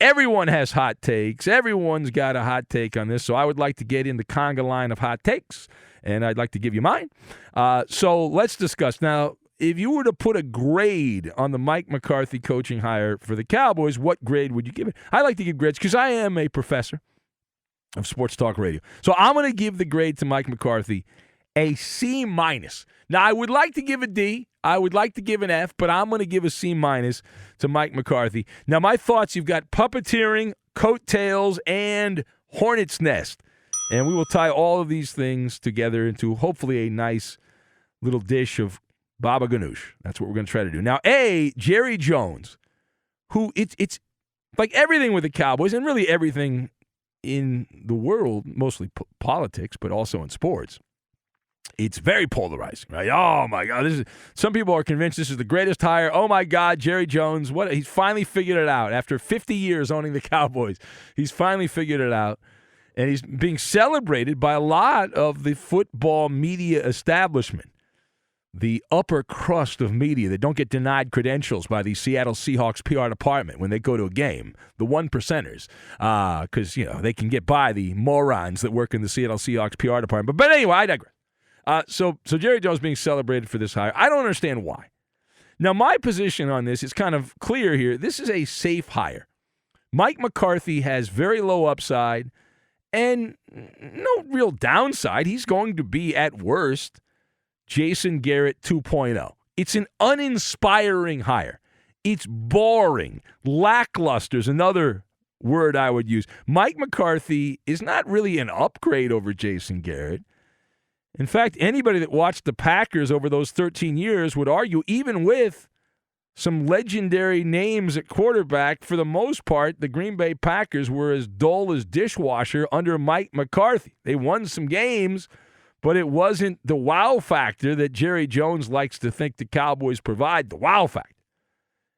everyone has hot takes. Everyone's got a hot take on this, so I would like to get in the conga line of hot takes, and I'd like to give you mine. So let's discuss. Now, if you were to put a grade on the Mike McCarthy coaching hire for the Cowboys, what grade would you give it? I like to give grades because I am a professor of sports talk radio. So I'm going to give the grade to Mike McCarthy a C-. Now, I would like to give a D. I would like to give an F, but I'm going to give a C- to Mike McCarthy. Now, my thoughts, you've got puppeteering, coattails, and hornet's nest. And we will tie all of these things together into hopefully a nice little dish of baba ganoush. That's what we're going to try to do. Now, Jerry Jones, who it's like everything with the Cowboys and really everything in the world, mostly politics, but also in sports. It's very polarizing, right? Oh, my God. Some people are convinced this is the greatest hire. Oh, my God, Jerry Jones. He's finally figured it out. After 50 years owning the Cowboys, he's finally figured it out. And he's being celebrated by a lot of the football media establishment, the upper crust of media that don't get denied credentials by the Seattle Seahawks PR department when they go to a game, the one percenters, because, they can get by the morons that work in the Seattle Seahawks PR department. But anyway, I digress. So Jerry Jones being celebrated for this hire. I don't understand why. Now, my position on this is kind of clear here. This is a safe hire. Mike McCarthy has very low upside and no real downside. He's going to be, at worst, Jason Garrett 2.0. It's an uninspiring hire. It's boring. Lackluster is another word I would use. Mike McCarthy is not really an upgrade over Jason Garrett. In fact, anybody that watched the Packers over those 13 years would argue, even with some legendary names at quarterback, for the most part, the Green Bay Packers were as dull as dishwasher under Mike McCarthy. They won some games, but it wasn't the wow factor that Jerry Jones likes to think the Cowboys provide, the wow factor.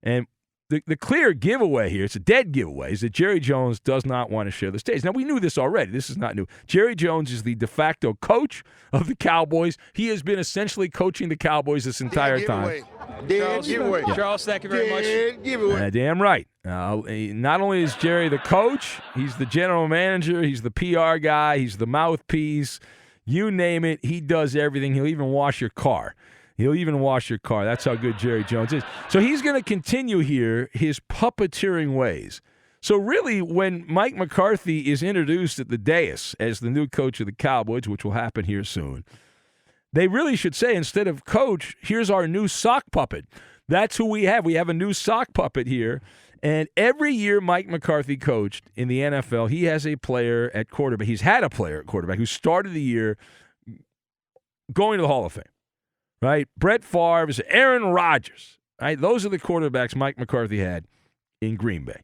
And the clear giveaway here, it's a dead giveaway, is that Jerry Jones does not want to share the stage. Now, we knew this already. This is not new. Jerry Jones is the de facto coach of the Cowboys. He has been essentially coaching the Cowboys this entire time. Dead giveaway. Yeah. Charles, thank you very much. Dead giveaway. Damn right. Not only is Jerry the coach, he's the general manager, he's the PR guy, he's the mouthpiece. You name it, he does everything. He'll even wash your car. That's how good Jerry Jones is. So he's going to continue here his puppeteering ways. So really, when Mike McCarthy is introduced at the dais as the new coach of the Cowboys, which will happen here soon, they really should say, instead of coach, here's our new sock puppet. That's who we have. We have a new sock puppet here. And every year Mike McCarthy coached in the NFL, he has a player at quarterback. He's had a player at quarterback who started the year going to the Hall of Fame. Right? Brett Favre, Aaron Rodgers. Right? Those are the quarterbacks Mike McCarthy had in Green Bay.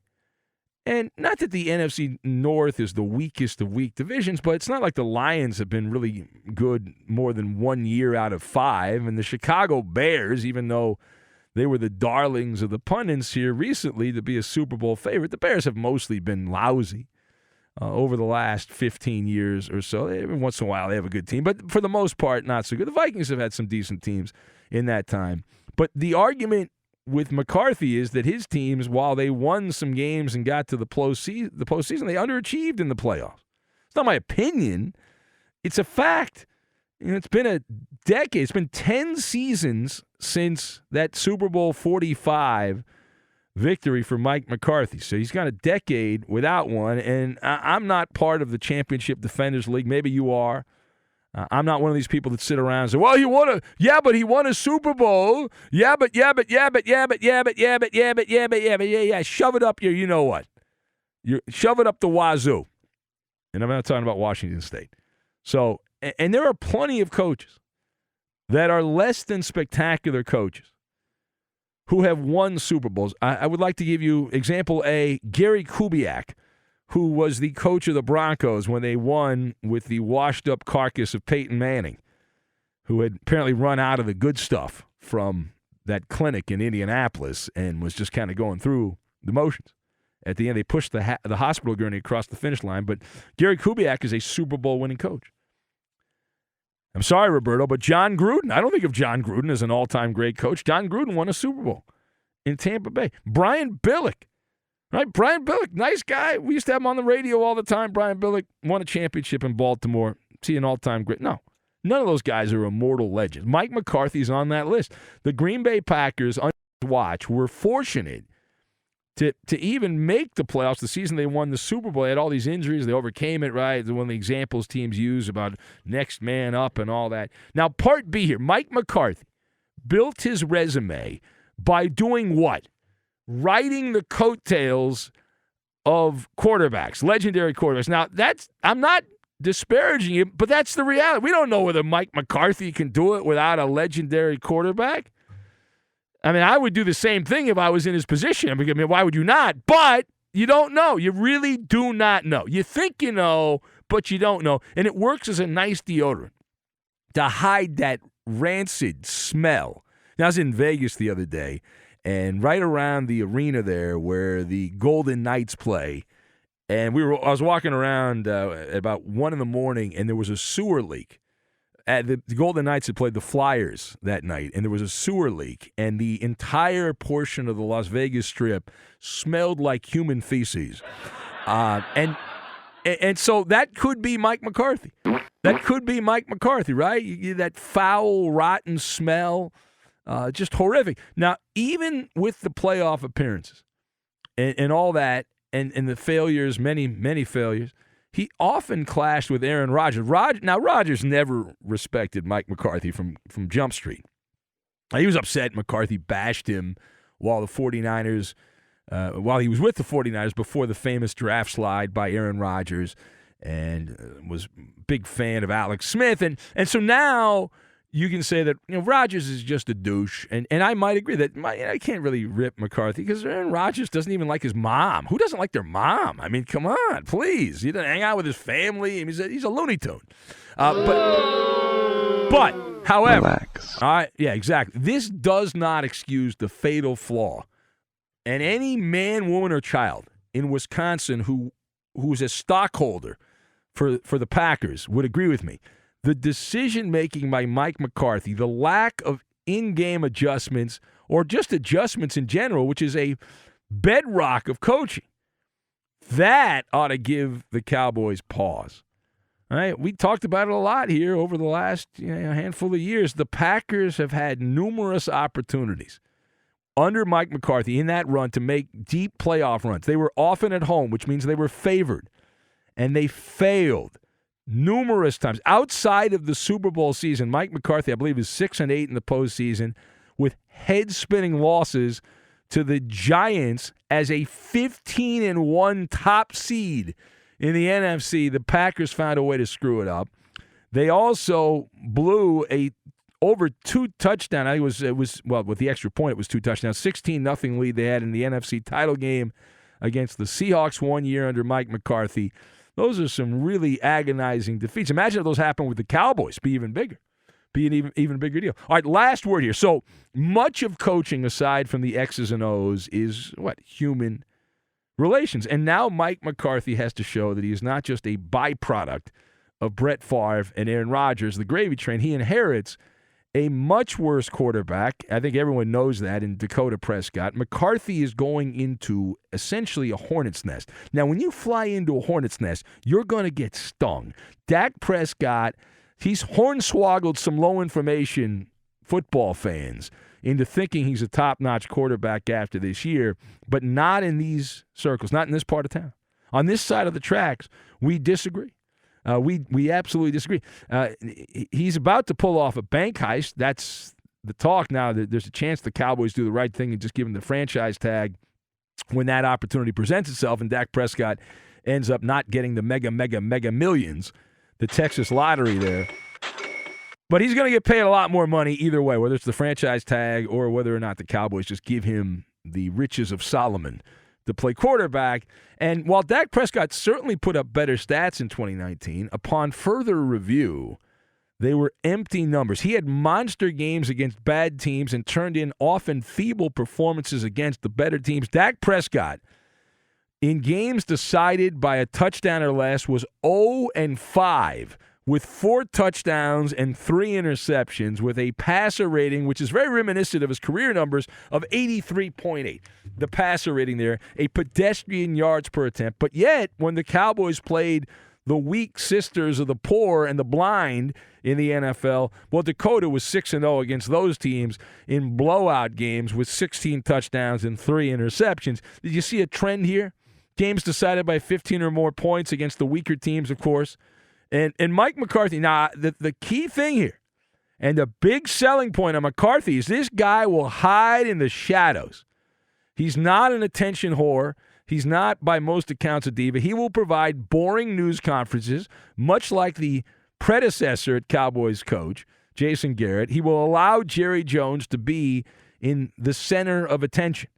And not that the NFC North is the weakest of weak divisions, but it's not like the Lions have been really good more than 1 year out of 5. And the Chicago Bears, even though they were the darlings of the pundits here recently to be a Super Bowl favorite, the Bears have mostly been lousy over the last 15 years or so. Every once in a while they have a good team, but for the most part, not so good. The Vikings have had some decent teams in that time. But the argument with McCarthy is that his teams, while they won some games and got to the postseason, they underachieved in the playoffs. It's not my opinion. It's a fact. It's been a decade. It's been 10 seasons since that Super Bowl 45 victory for Mike McCarthy. So he's got a decade without one, and I'm not part of the Championship Defenders League. Maybe you are. I'm not one of these people that sit around and say, well, he won a Super Bowl. Yeah, but. Shove it up your you-know-what. Shove it up the wazoo. And I'm not talking about Washington State. So, and there are plenty of coaches that are less than spectacular coaches who have won Super Bowls. I would like to give you example A, Gary Kubiak, who was the coach of the Broncos when they won with the washed-up carcass of Peyton Manning, who had apparently run out of the good stuff from that clinic in Indianapolis and was just kind of going through the motions. At the end, they pushed the hospital gurney across the finish line, but Gary Kubiak is a Super Bowl winning coach. I'm sorry, Roberto, but John Gruden, I don't think of John Gruden as an all-time great coach. John Gruden won a Super Bowl in Tampa Bay. Brian Billick, Right? Brian Billick, nice guy. We used to have him on the radio all the time. Brian Billick won a championship in Baltimore. See an all-time great. No, none of those guys are immortal legends. Mike McCarthy's on that list. The Green Bay Packers, on watch, were fortunate to even make the playoffs the season they won the Super Bowl. They had all these injuries. They overcame it, right? One of the examples teams use about next man up and all that. Now, part B here. Mike McCarthy built his resume by doing what? Riding the coattails of quarterbacks, legendary quarterbacks. Now, I'm not disparaging it, but that's the reality. We don't know whether Mike McCarthy can do it without a legendary quarterback. I mean, I would do the same thing if I was in his position. I mean, why would you not? But you don't know. You really do not know. You think you know, but you don't know. And it works as a nice deodorant to hide that rancid smell. Now, I was in Vegas the other day, and right around the arena there where the Golden Knights play, and I was walking around at about 1 a.m, and there was a sewer leak. The Golden Knights had played the Flyers that night, and there was a sewer leak, and the entire portion of the Las Vegas Strip smelled like human feces. And so that could be Mike McCarthy. That could be Mike McCarthy, right? That foul, rotten smell. Just horrific. Now, even with the playoff appearances and all that, and the failures, many, many failures, he often clashed with Aaron Rodgers. Now, Rodgers never respected Mike McCarthy from Jump Street. He was upset McCarthy bashed him while the 49ers, while he was with the 49ers before the famous draft slide by Aaron Rodgers, and was a big fan of Alex Smith. And so now you can say that Rodgers is just a douche, and I might agree that I can't really rip McCarthy because Aaron Rodgers doesn't even like his mom. Who doesn't like their mom? I mean, come on, please. He doesn't hang out with his family. He's a Looney Tune. But however, relax. Yeah, exactly. This does not excuse the fatal flaw, and any man, woman, or child in Wisconsin who's a stockholder for the Packers would agree with me. The decision-making by Mike McCarthy, the lack of in-game adjustments, or just adjustments in general, which is a bedrock of coaching, that ought to give the Cowboys pause. All right? We talked about it a lot here over the last handful of years. The Packers have had numerous opportunities under Mike McCarthy in that run to make deep playoff runs. They were often at home, which means they were favored, and they failed numerous times. Outside of the Super Bowl season, Mike McCarthy, I believe, is 6-8 in the postseason with head-spinning losses to the Giants as a 15-1 top seed in the NFC. The Packers found a way to screw it up. They also blew over 2 touchdowns. I think it was with the extra point, it was 2 touchdowns. 16-0 lead they had in the NFC title game against the Seahawks 1 year under Mike McCarthy. Those are some really agonizing defeats. Imagine if those happened with the Cowboys. Be even bigger. Be an even bigger deal. All right, last word here. So much of coaching, aside from the X's and O's, is what? Human relations. And now Mike McCarthy has to show that he is not just a byproduct of Brett Favre and Aaron Rodgers, the gravy train. He inherits a much worse quarterback. I think everyone knows that in Dak Prescott. McCarthy is going into essentially a hornet's nest. Now, when you fly into a hornet's nest, you're going to get stung. Dak Prescott, he's hornswoggled some low-information football fans into thinking he's a top-notch quarterback after this year, but not in these circles, not in this part of town. On this side of the tracks, we disagree. We absolutely disagree. He's about to pull off a bank heist. That's the talk now. There's a chance the Cowboys do the right thing and just give him the franchise tag when that opportunity presents itself, and Dak Prescott ends up not getting the mega millions, the Texas lottery there. But he's going to get paid a lot more money either way, whether it's the franchise tag or whether or not the Cowboys just give him the riches of Solomon to play quarterback. And while Dak Prescott certainly put up better stats in 2019, upon further review, they were empty numbers. He had monster games against bad teams and turned in often feeble performances against the better teams. Dak Prescott, in games decided by a touchdown or less, was 0-5 with 4 touchdowns and 3 interceptions with a passer rating, which is very reminiscent of his career numbers, of 83.8. The passer rating there, a pedestrian yards per attempt. But yet, when the Cowboys played the weak sisters of the poor and the blind in the NFL, well, Dakota was 6-0 against those teams in blowout games with 16 touchdowns and 3 interceptions. Did you see a trend here? Games decided by 15 or more points against the weaker teams, of course. And Mike McCarthy, now, the key thing here, and the big selling point on McCarthy is this guy will hide in the shadows. He's not an attention whore. He's not, by most accounts, a diva. He will provide boring news conferences, much like the predecessor at Cowboys coach, Jason Garrett. He will allow Jerry Jones to be in the center of attention.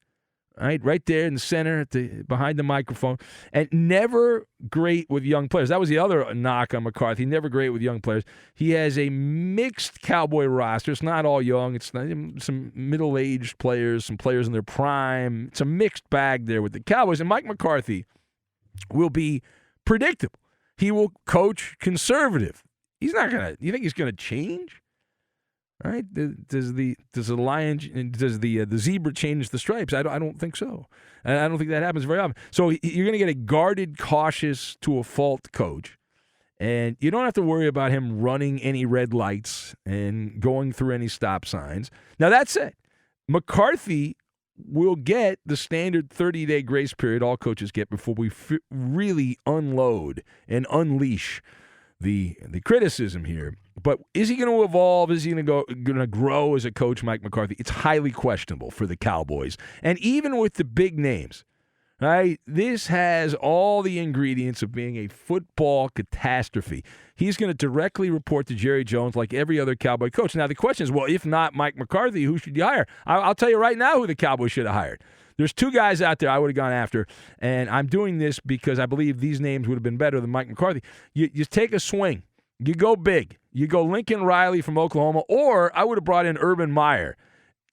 Right there in the center, behind the microphone, and never great with young players. That was the other knock on McCarthy. Never great with young players. He has a mixed Cowboy roster. It's not all young. It's not, some middle-aged players, some players in their prime. It's a mixed bag there with the Cowboys. And Mike McCarthy will be predictable. He will coach conservative. He's not gonna. You think he's gonna change? Right? Does the zebra change the stripes? I don't think so. And I don't think that happens very often. So you're going to get a guarded, cautious to a fault coach, and you don't have to worry about him running any red lights and going through any stop signs. Now that said, McCarthy will get the standard 30-day grace period all coaches get before we really unload and unleash the criticism here. But is he going to evolve? Is he going to grow as a coach, Mike McCarthy? It's highly questionable for the Cowboys. And even with the big names, right, this has all the ingredients of being a football catastrophe. He's going to directly report to Jerry Jones like every other Cowboy coach. Now, the question is, well, if not Mike McCarthy, who should you hire? I'll tell you right now who the Cowboys should have hired. There's 2 guys out there I would have gone after, and I'm doing this because I believe these names would have been better than Mike McCarthy. You take a swing. You go big. You go Lincoln Riley from Oklahoma, or I would have brought in Urban Meyer.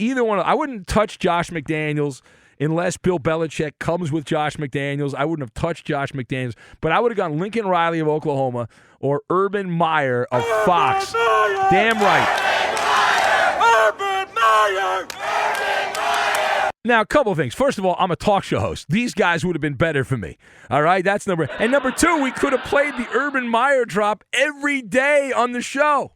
Either one. I wouldn't touch Josh McDaniels unless Bill Belichick comes with Josh McDaniels. I wouldn't have touched Josh McDaniels, but I would have gone Lincoln Riley of Oklahoma or Urban Meyer of Fox. Damn right. Urban Meyer! Now, a couple of things. First of all, I'm a talk show host. These guys would have been better for me. All right? That's number. And number 2, we could have played the Urban Meyer drop every day on the show.